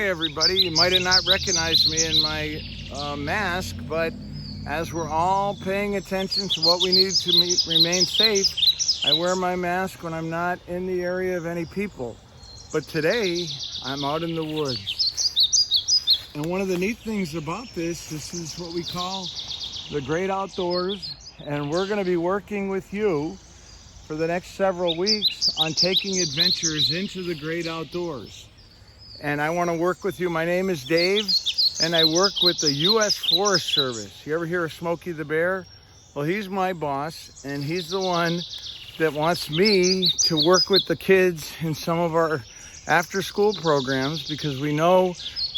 everybody. You might have not recognized me in my mask, but as we're all paying attention to what we need to remain safe, I wear my mask when I'm not in the area of any people. But today, I'm out in the woods. And one of the neat things about this is what we call the great outdoors. And we're going to be working with you for the next several weeks on taking adventures into the great outdoors. And I want to work with you. My name is Dave, and I work with the U.S. Forest Service. You ever hear of Smokey the Bear? Well, he's my boss, and he's the one that wants me to work with the kids in some of our after-school programs, because we know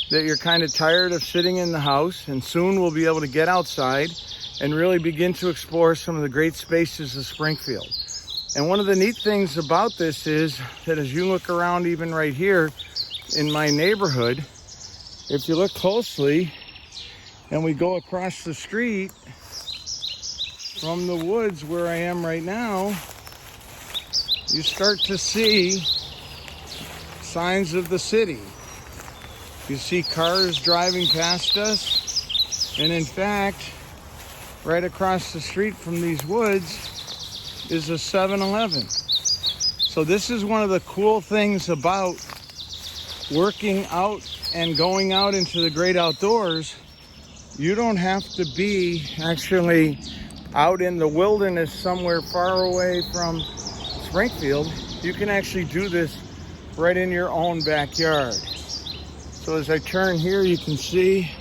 that you're kind of tired of sitting in the house, and soon we'll be able to get outside and really begin to explore some of the great spaces of Springfield. And one of the neat things about this is that as you look around even right here in my neighborhood, if you look closely and we go across the street from the woods where I am right now, you start to see signs of the city. You see cars driving past us, and in fact, right across the street from these woods is a 7-Eleven. So this is one of the cool things about working out and going out into the great outdoors. You don't have to be actually out in the wilderness somewhere far away from Springfield. You can actually do this right in your own backyard. So as I turn here, you can see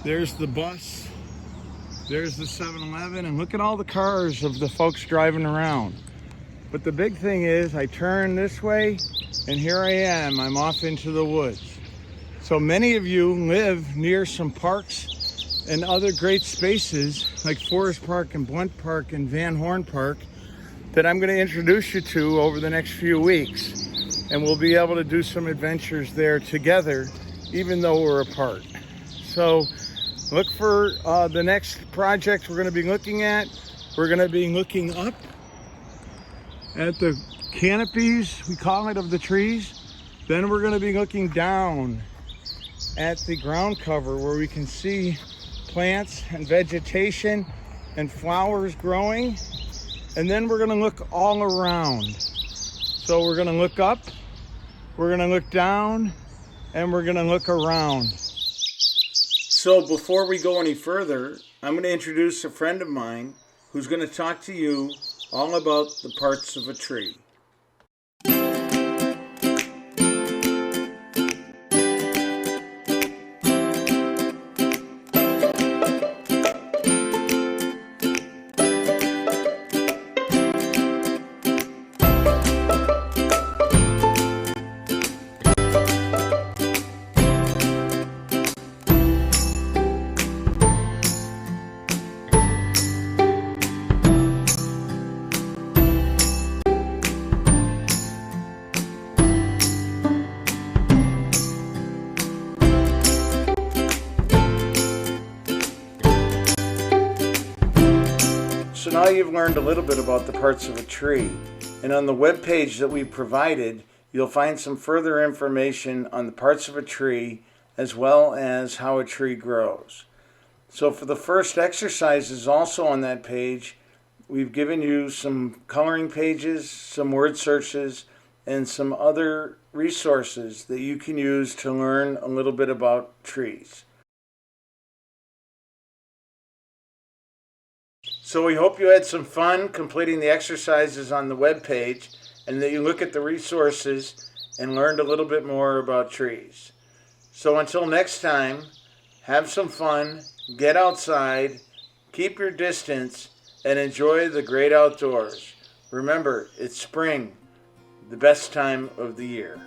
there's the bus, there's the 7-Eleven, and look at all the cars of the folks driving around. But the big thing is I turn this way, and here I am. I'm off into the woods. So many of you live near some parks and other great spaces like Forest Park and Blunt Park and Van Horn Park that I'm going to introduce you to over the next few weeks. And we'll be able to do some adventures there together, even though we're apart. So look for the next project we're going to be looking at. We're going to be looking up at the canopies, we call it, of the trees. Then we're going to be looking down at the ground cover where we can see plants and vegetation and flowers growing. And then we're going to look all around. So we're going to look up, we're going to look down, and we're going to look around. So before we go any further, I'm going to introduce a friend of mine who's going to talk to you all about the parts of a tree. So now you've learned a little bit about the parts of a tree, and on the web page that we provided, you'll find some further information on the parts of a tree as well as how a tree grows. So for the first exercises also on that page, we've given you some coloring pages, some word searches, and some other resources that you can use to learn a little bit about trees. So we hope you had some fun completing the exercises on the web page, and that you look at the resources and learned a little bit more about trees. So until next time, have some fun, get outside, keep your distance, and enjoy the great outdoors. Remember, it's spring, the best time of the year.